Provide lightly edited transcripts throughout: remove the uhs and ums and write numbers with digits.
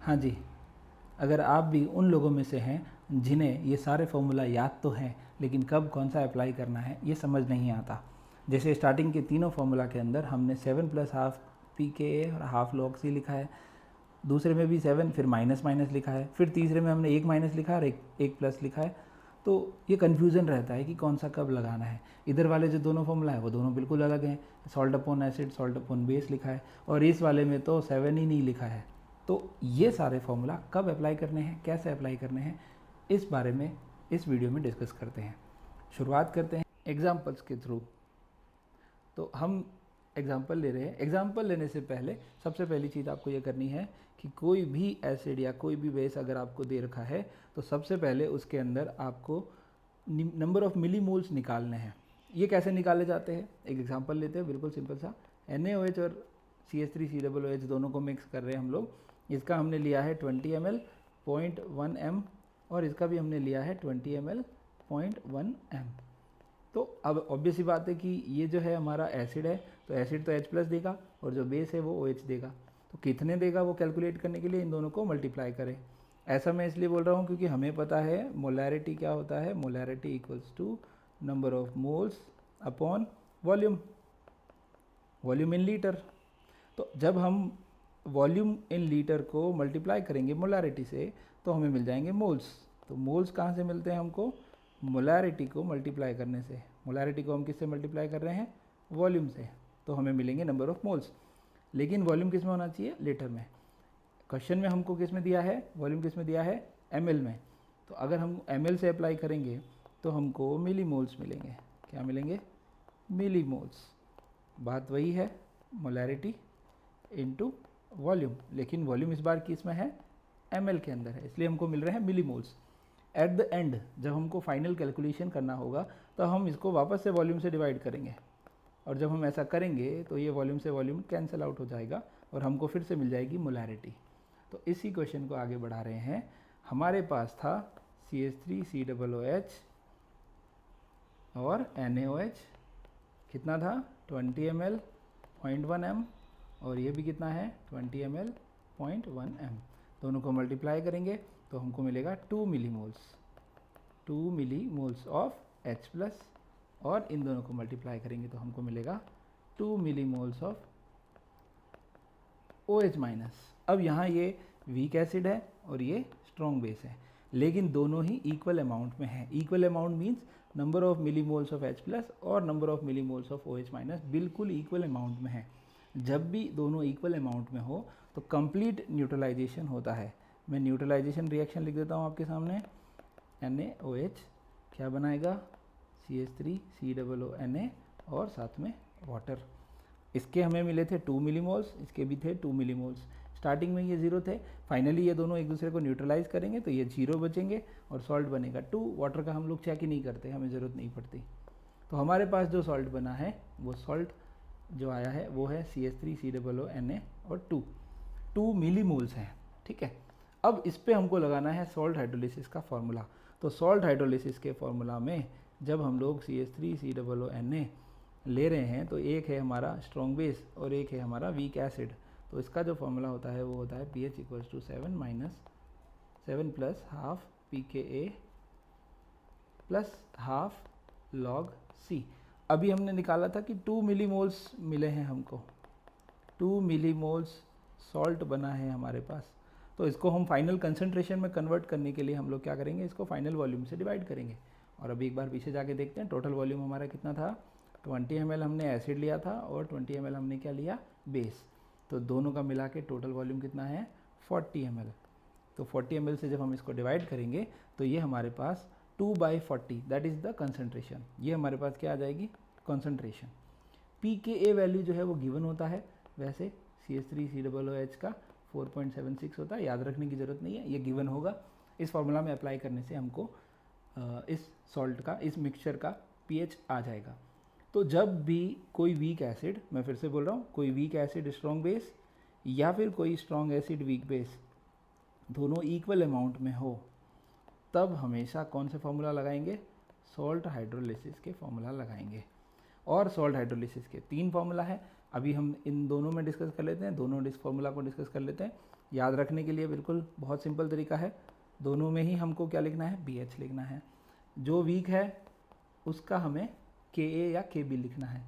हाँ जी, अगर आप भी उन लोगों में से हैं जिन्हें ये सारे फॉर्मूला याद तो हैं लेकिन कब कौन सा अप्लाई करना है ये समझ नहीं आता। जैसे स्टार्टिंग के तीनों फार्मूला के अंदर हमने 7 प्लस हाफ पी के ए और हाफ लॉग सी लिखा है, दूसरे में भी 7 फिर माइनस माइनस लिखा है, फिर तीसरे में हमने एक माइनस लिखा और एक प्लस लिखा है। तो ये कन्फ्यूज़न रहता है कि कौन सा कब लगाना है। इधर वाले जो दोनों फॉर्मूला है वो दोनों बिल्कुल अलग हैं, salt upon acid salt upon base लिखा है और इस वाले में तो 7 ही नहीं लिखा है। तो ये सारे फॉर्मूला कब अप्लाई करने हैं, कैसे अप्लाई करने हैं, इस बारे में इस वीडियो में डिस्कस करते हैं। शुरुआत करते हैं एग्जाम्पल्स के थ्रू। तो हम एग्जाम्पल ले रहे हैं। एग्जाम्पल लेने से पहले सबसे पहली चीज़ आपको ये करनी है कि कोई भी एसिड या कोई भी बेस अगर आपको दे रखा है तो सबसे पहले उसके अंदर आपको नंबर ऑफ मिलीमोल्स निकालने हैं। ये कैसे निकाले जाते हैं, एक एग्जांपल लेते हैं, बिल्कुल सिंपल सा। NaOH और CH3COOH दोनों को मिक्स कर रहे हैं हम लोग। इसका हमने लिया है 20 ml 0.1 m और इसका भी हमने लिया है 20 ml 0.1 m। तो अब ऑब्वियस ही बात है कि ये जो है हमारा एसिड है तो एसिड तो H प्लस देगा और जो बेस है वो OH देगा। तो कितने देगा वो कैलकुलेट करने के लिए इन दोनों को मल्टीप्लाई करें। ऐसा मैं इसलिए बोल रहा हूँ क्योंकि हमें पता है मोलैरिटी क्या होता है। Molarity equals to number of moles upon volume, volume in litre. तो जब हम वॉल्यूम इन लीटर को मल्टीप्लाई करेंगे मोलैरिटी से तो हमें मिल जाएंगे मोल्स। तो मोल्स कहाँ से मिलते हैं हमको, मोलैरिटी को मल्टीप्लाई करने से। मोलैरिटी को हम किससे मल्टीप्लाई कर रहे हैं, वॉल्यूम से, तो हमें मिलेंगे नंबर ऑफ मोल्स। लेकिन वॉल्यूम किस में होना चाहिए, लीटर में। क्वेश्चन में हमको किस में दिया है, वॉल्यूम किस में दिया है, ml में। तो अगर हम ml से अप्लाई करेंगे तो हमको मिली मोल्स मिलेंगे। क्या मिलेंगे, मिली मोल्स। बात वही है, मोलैरिटी इनटू वॉल्यूम, लेकिन वॉल्यूम इस बार किस में है, ml के अंदर है, इसलिए हमको मिल रहे हैं मिली मोल्स। एट द एंड जब हमको फाइनल कैलकुलेशन करना होगा तो हम इसको वापस से वॉल्यूम से डिवाइड करेंगे और जब हम ऐसा करेंगे तो ये वॉल्यूम से वॉल्यूम कैंसिल आउट हो जाएगा और हमको फिर से मिल जाएगी मोलैरिटी। तो इसी क्वेश्चन को आगे बढ़ा रहे हैं। हमारे पास था CH3COOH और NaOH, कितना था 20 ml 0.1 m और ये भी कितना है 20 ml 0.1 m। दोनों को मल्टीप्लाई करेंगे तो हमको मिलेगा 2 मिलीमोल्स ऑफ H प्लस और इन दोनों को मल्टीप्लाई करेंगे तो हमको मिलेगा 2 मिलीमोल्स ऑफ OH माइनस। अब यहाँ ये वीक एसिड है और ये स्ट्रॉन्ग बेस है, लेकिन दोनों ही इक्वल अमाउंट में है। Equal amount means number of millimoles of H plus और number of millimoles of OH minus बिल्कुल इक्वल अमाउंट में है। जब भी दोनों इक्वल अमाउंट में हो तो कंप्लीट न्यूट्रलाइजेशन होता है। मैं न्यूट्रलाइजेशन रिएक्शन लिख देता हूँ आपके सामने। NaOH क्या बनाएगा, CH3COONA और साथ में वाटर। इसके हमें मिले थे 2 मिलीमोल्स, इसके भी थे 2 मिलीमोल्स। स्टार्टिंग में ये 0 थे, फाइनली ये दोनों एक दूसरे को न्यूट्रलाइज करेंगे तो ये 0 बचेंगे और सॉल्ट बनेगा 2। वाटर का हम लोग चेक ही नहीं करते, हमें ज़रूरत नहीं पड़ती। तो हमारे पास जो सॉल्ट बना है वो सॉल्ट जो आया है वो है CH3COONA और 2 मिलीमोल्स हैं, ठीक है। अब इस पे हमको लगाना है सॉल्ट हाइड्रोलिसिस का फॉर्मूला। तो सॉल्ट हाइड्रोलिसिस के फॉर्मूला में जब हम लोग CH3COONA ले रहे हैं तो एक है हमारा स्ट्रॉन्ग बेस और एक है हमारा वीक एसिड। तो इसका जो फॉर्मूला होता है वो होता है pH equals to 7 plus half pKa plus half log C। अभी हमने निकाला था कि 2 मिलीमोल्स मिले हैं हमको, 2 मिलीमोल्स सॉल्ट बना है हमारे पास। तो इसको हम फाइनल कंसंट्रेशन में कन्वर्ट करने के लिए हम लोग क्या करेंगे, इसको फाइनल वॉल्यूम से डिवाइड करेंगे। और अभी एक बार पीछे जाके देखते हैं टोटल वॉल्यूम हमारा कितना था। 20 ml हमने एसिड लिया था और 20 ml हमने क्या लिया, बेस। तो दोनों का मिला के टोटल वॉल्यूम कितना है 40 ml। तो 40 ml से जब हम इसको डिवाइड करेंगे तो ये हमारे पास 2/40 दैट इज़ द कंसंट्रेशन। ये हमारे पास क्या आ जाएगी, कंसंट्रेशन। pKa वैल्यू जो है वो गिवन होता है, वैसे CH3COOH का 4.76 होता है, याद रखने की ज़रूरत नहीं है, ये गिवन होगा। इस फॉर्मूला में अप्लाई करने से हमको इस सॉल्ट का, इस मिक्सचर का pH आ जाएगा। तो जब भी कोई वीक एसिड, मैं फिर से बोल रहा हूँ, कोई वीक एसिड स्ट्रॉन्ग बेस या फिर कोई स्ट्रॉन्ग एसिड वीक बेस दोनों इक्वल अमाउंट में हो तब हमेशा कौन से फॉर्मूला लगाएंगे, सॉल्ट हाइड्रोलिसिस के फॉर्मूला लगाएंगे। और सॉल्ट हाइड्रोलिसिस के 3 फॉर्मूला है। अभी हम इन दोनों में डिस्कस कर लेते हैं, दोनों फॉर्मूला को डिस्कस कर लेते हैं। याद रखने के लिए बिल्कुल बहुत सिंपल तरीका है, दोनों में ही हमको क्या लिखना है, BH लिखना है। जो वीक है उसका हमें Ka या Kb लिखना है।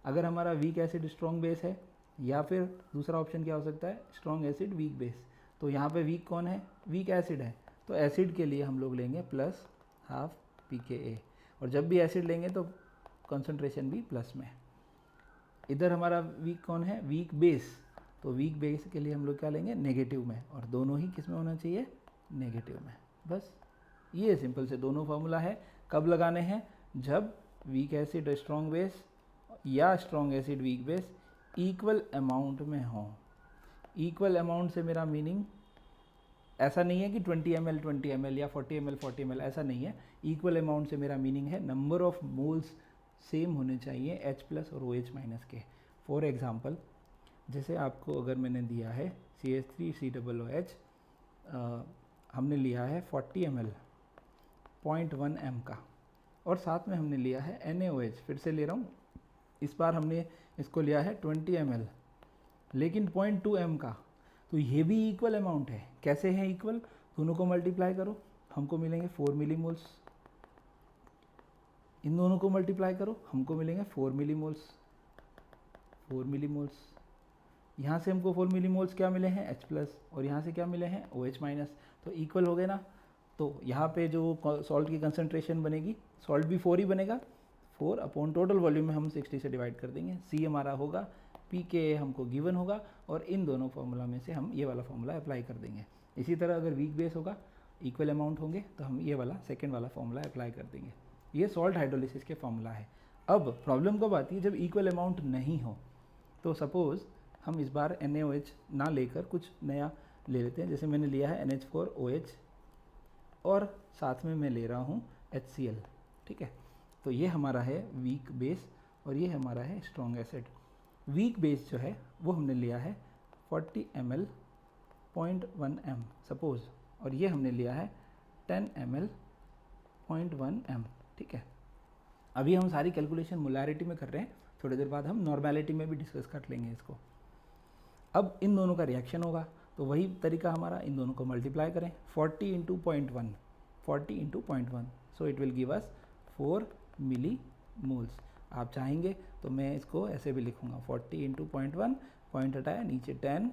अगर हमारा वीक एसिड स्ट्रॉन्ग बेस है, या फिर दूसरा ऑप्शन क्या हो सकता है, स्ट्रॉन्ग एसिड वीक बेस। तो यहाँ पे वीक कौन है, वीक एसिड है, तो एसिड के लिए हम लोग लेंगे +½ pKa, और जब भी एसिड लेंगे तो कंसंट्रेशन भी प्लस में। इधर हमारा वीक कौन है, वीक बेस, तो वीक बेस के लिए हम लोग क्या लेंगे, नेगेटिव में, और दोनों ही किस में होना चाहिए, नेगेटिव में। बस ये सिंपल से दोनों फार्मूला है। कब लगाने हैं, जब वीक एसिड स्ट्रॉन्ग बेस या strong acid weak base equal amount में हो। इक्वल अमाउंट से मेरा मीनिंग ऐसा नहीं है कि 20 ml 20 ml या 40 ml 40 ml, ऐसा नहीं है। इक्वल अमाउंट से मेरा मीनिंग है नंबर ऑफ मोल्स सेम होने चाहिए H+ और OH- के। फॉर एग्जांपल, जैसे आपको अगर मैंने दिया है CH3COOH, हमने लिया है 40 ml 0.1 m का, और साथ में हमने लिया है NaOH, फिर से ले रहा हूँ, इस बार हमने इसको लिया है 20 ml लेकिन 0.2 m का, तो ये भी इक्वल अमाउंट है। कैसे है इक्वल, दोनों को मल्टीप्लाई करो, हमको मिलेंगे 4 मिलीमोल्स। इन दोनों को मल्टीप्लाई करो, हमको मिलेंगे 4 मिलीमोल्स। 4 मिलीमोल्स, यहाँ से हमको 4 मिलीमोल्स क्या मिले हैं, H+, और यहाँ से क्या मिले हैं, OH-, तो इक्वल हो गए ना। तो यहाँ पे जो सॉल्ट की कंसंट्रेशन बनेगी, सॉल्ट भी 4 ही बनेगा, 4 अपॉन टोटल वॉल्यूम में हम 60 से डिवाइड कर देंगे। C हमारा होगा, pKa हमको गिवन होगा, और इन दोनों फार्मूला में से हम ये वाला फार्मूला अप्लाई कर देंगे। इसी तरह अगर वीक बेस होगा, इक्वल अमाउंट होंगे, तो हम ये वाला सेकेंड वाला फार्मूला अप्लाई कर देंगे। ये सॉल्ट हाइड्रोलिसिस के फार्मूला है। अब प्रॉब्लम कब आती है, जब इक्वल अमाउंट नहीं हो। तो सपोज़ हम इस बार NaOH ना लेकर कुछ नया ले लेते हैं, जैसे मैंने लिया है NH4OH और साथ में मैं ले रहा हूँ HCl, ठीक है। तो ये हमारा है वीक बेस और ये हमारा है स्ट्रॉन्ग एसिड। वीक बेस जो है वो हमने लिया है 40 ml 0.1 m सपोज़, और ये हमने लिया है 10 ml 0.1 m, ठीक है। अभी हम सारी कैलकुलेशन मोलैरिटी में कर रहे हैं, थोड़ी देर बाद हम नॉर्मेलिटी में भी डिस्कस कर लेंगे इसको। अब इन दोनों का रिएक्शन होगा, तो वही तरीका हमारा, इन दोनों को मल्टीप्लाई करें, 40 × 0.1, 40 × 0.1, so it will give us 4 millimoles. आप चाहेंगे तो मैं इसको ऐसे भी लिखूंगा, 40 × 0.1, पॉइंट हटाया, नीचे 10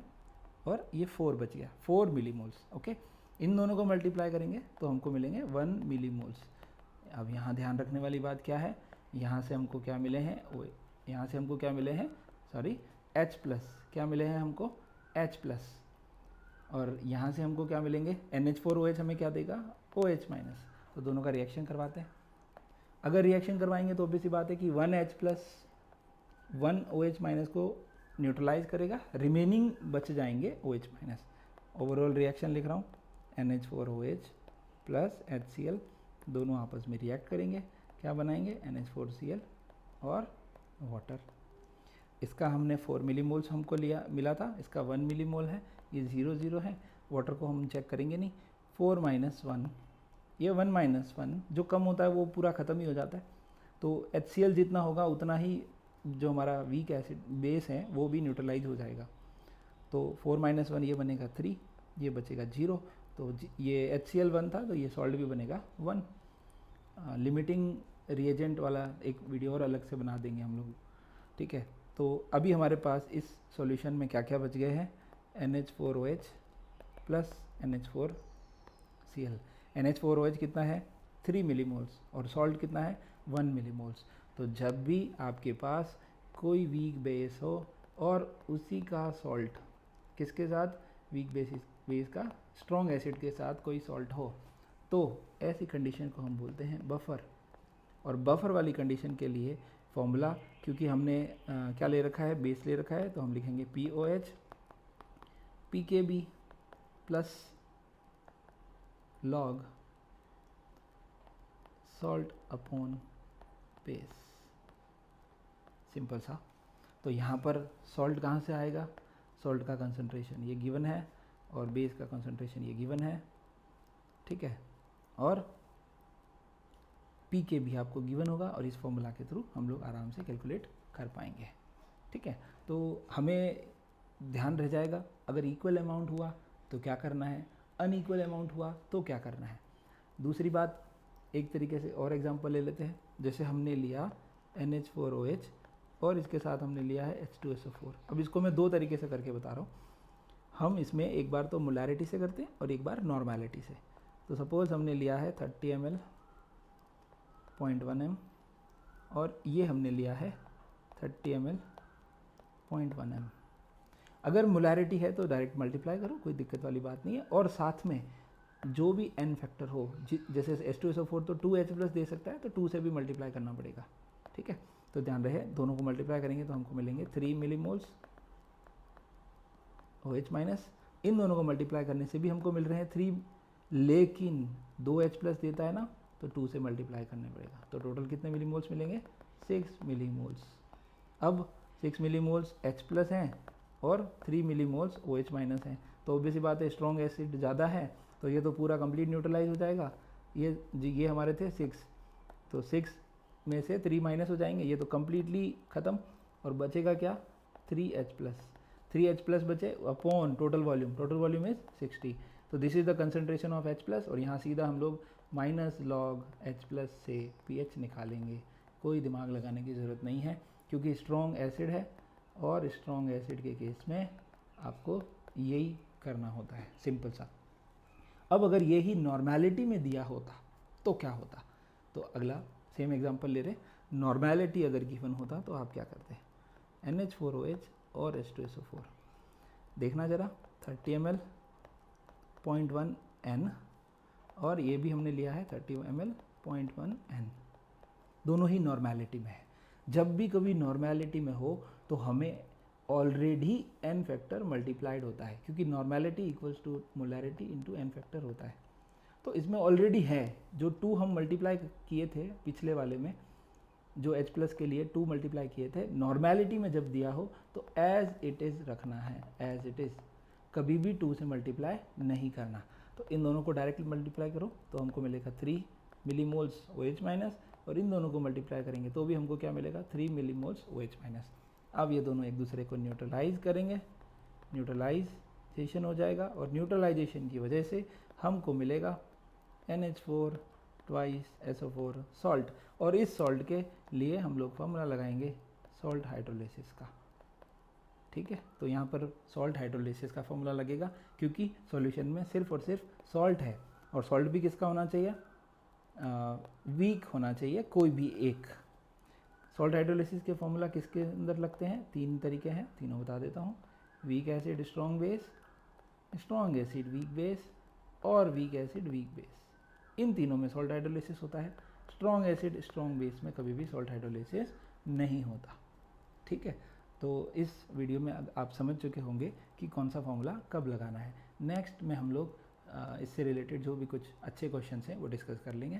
और ये 4 बच गया, 4 मिलीमोल्स। ओके, इन दोनों को मल्टीप्लाई करेंगे तो हमको मिलेंगे 1 मिलीमोल्स। अब यहाँ ध्यान रखने वाली बात क्या है, यहाँ से हमको क्या मिले हैं, यहाँ से हमको क्या मिले हैं, सॉरी H+, क्या मिले हैं हमको H+, और यहाँ से हमको क्या मिलेंगे, NH4OH हमें क्या देगा, OH-। तो दोनों का रिएक्शन करवाते हैं। अगर रिएक्शन करवाएंगे तो ऑब्वियस सी बात है कि 1H+ 1 OH- को न्यूट्रलाइज करेगा, रिमेनिंग बच जाएंगे OH-। ओवरऑल रिएक्शन लिख रहा हूँ, NH4OH प्लस HCl दोनों आपस में रिएक्ट करेंगे, क्या बनाएंगे, NH4Cl और वाटर। इसका हमने 4 मिलीमोल्स हमको मिला था, इसका 1 मिलीमोल है, ये 0 0 है, वाटर को हम चेक करेंगे नहीं, 4 - 1, ये 1 - 1 जो कम होता है वो पूरा ख़त्म ही हो जाता है। तो HCl जितना होगा उतना ही जो हमारा वीक एसिड बेस है वो भी न्यूट्रलाइज हो जाएगा। तो 4 - 1 ये बनेगा 3, ये बचेगा 0, तो ये HCl 1 था तो ये सॉल्ट भी बनेगा 1। लिमिटिंग रिएजेंट वाला एक वीडियो और अलग से बना देंगे हम लोग, ठीक है। तो अभी हमारे पास इस सॉल्यूशन में क्या क्या बच गए हैं, NH4OH प्लस NH4Cl। NH4OH कितना है, 3 मिलीमोल्स, और सॉल्ट कितना है, 1 मिलीमोल्स। तो जब भी आपके पास कोई वीक बेस हो और उसी का सॉल्ट किसके साथ, वीक बेस का स्ट्रॉन्ग एसिड के साथ कोई सॉल्ट हो, तो ऐसी कंडीशन को हम बोलते हैं बफर। और बफर वाली कंडीशन के लिए फॉर्मूला, क्योंकि हमने क्या ले रखा है, बेस ले रखा है, तो हम लिखेंगे POH PKB plus log salt upon base, simple सा। तो यहाँ पर सॉल्ट कहाँ से आएगा, सॉल्ट का कंसंट्रेशन ये गिवन है और बेस का कंसंट्रेशन ये गिवन है, ठीक है, और PK भी आपको गिवन होगा, और इस फॉर्मूला के थ्रू हम लोग आराम से कैलकुलेट कर पाएंगे। ठीक है, तो हमें ध्यान रह जाएगा अगर इक्वल अमाउंट हुआ तो क्या करना है, अनइक्वल अमाउंट हुआ तो क्या करना है। दूसरी बात, एक तरीके से और एग्जांपल ले लेते हैं। जैसे हमने लिया NH4OH और इसके साथ हमने लिया है H2SO4। अब इसको मैं दो तरीके से करके बता रहा हूँ। हम इसमें एक बार तो मोलैरिटी से करते हैं और एक बार नॉर्मेलिटी से। तो सपोज़ हमने लिया है 30 ml 0.1 m और ये हमने लिया है 30 ml 0.1 m। अगर मोलैरिटी है तो डायरेक्ट मल्टीप्लाई करो, कोई दिक्कत वाली बात नहीं है। और साथ में जो भी n फैक्टर हो, जैसे H2SO4 तो 2H+ दे सकता है, तो 2 से भी मल्टीप्लाई करना पड़ेगा। ठीक है, तो ध्यान रहे दोनों को मल्टीप्लाई करेंगे तो हमको मिलेंगे 3 मिलीमोल्स OH माइनस। इन दोनों को मल्टीप्लाई करने से भी हमको मिल रहे हैं 3, लेकिन 2H+ देता है ना, तो 2 से मल्टीप्लाई करना पड़ेगा। तो टोटल कितने मिलीमोल्स मिलेंगे, 6 मिलीमोल्स। अब 6 मिलीमोल्स H+ हैं और 3 मिलीमोल्स OH माइनस हैं, तो ऑब्वियस बात है स्ट्रॉन्ग एसिड ज़्यादा है, तो ये तो पूरा कंप्लीट न्यूट्रलाइज हो जाएगा। ये हमारे थे 6, तो 6 में से 3 माइनस हो जाएंगे, ये तो कम्प्लीटली ख़त्म। और बचेगा क्या, 3H+ बचे अपॉन टोटल वॉल्यूम इज 60। तो this is the concentration of H+, और यहाँ सीधा हम लोग माइनस लॉग H+ से pH निकालेंगे। कोई दिमाग लगाने की ज़रूरत नहीं है, क्योंकि स्ट्रॉन्ग एसिड है और स्ट्रॉन्ग एसिड के केस में आपको यही करना होता है, सिंपल सा। अब अगर यही नॉर्मेलिटी में दिया होता तो क्या होता, तो अगला सेम एग्जांपल ले रहे। नॉर्मेलिटी अगर गिवन होता तो आप क्या करते, NH4OH और H2SO4 देखना ज़रा, 30 ml 0.1 n और ये भी हमने लिया है 30 ml 0.1 n, दोनों ही नॉर्मेलिटी में है। जब भी कभी नॉर्मेलिटी में हो तो हमें ऑलरेडी n फैक्टर मल्टीप्लाइड होता है, क्योंकि normality equals to molarity into n factor होता है। तो इसमें ऑलरेडी है, जो 2 हम मल्टीप्लाई किए थे पिछले वाले में, जो H+ के लिए 2 मल्टीप्लाई किए थे, नॉर्मेलिटी में जब दिया हो तो एज इट इज़ रखना है, एज इट इज़, कभी भी 2 से मल्टीप्लाई नहीं करना। तो इन दोनों को डायरेक्ट मल्टीप्लाई करो तो हमको मिलेगा 3 मिलीमोल्स OH माइनस, और इन दोनों को मल्टीप्लाई करेंगे तो भी हमको क्या मिलेगा, 3 मिलीमोल्स OH माइनस। अब ये दोनों एक दूसरे को न्यूट्रलाइज करेंगे, न्यूट्रलाइजेशन हो जाएगा, और न्यूट्रलाइजेशन की वजह से हमको मिलेगा NH4 2 SO4 सॉल्ट। और इस सॉल्ट के लिए हम लोग फॉर्मूला लगाएंगे सॉल्ट हाइड्रोलिसिस का। ठीक है, तो यहाँ पर सॉल्ट हाइड्रोलिसिस का फॉर्मूला लगेगा, क्योंकि सॉल्यूशन में सिर्फ और सिर्फ सॉल्ट है, और सॉल्ट भी किसका होना चाहिए, वीक होना चाहिए, कोई भी एक। सॉल्ट हाइड्रोलिसिस के फॉर्मूला किसके अंदर लगते हैं, 3 तरीके हैं, तीनों बता देता हूँ। Weak acid strong base, strong acid weak base, और वीक एसिड वीक बेस। इन तीनों में सॉल्ट हाइड्रोलिसिस होता है। स्ट्रॉन्ग एसिड स्ट्रॉन्ग बेस में कभी भी सॉल्ट हाइड्रोलिसिस नहीं होता। ठीक है, तो इस वीडियो में आप समझ चुके होंगे कि कौन सा फॉर्मूला कब लगाना है। नेक्स्ट में हम लोग इससे रिलेटेड जो भी कुछ अच्छे क्वेश्चंस हैं वो डिस्कस कर लेंगे।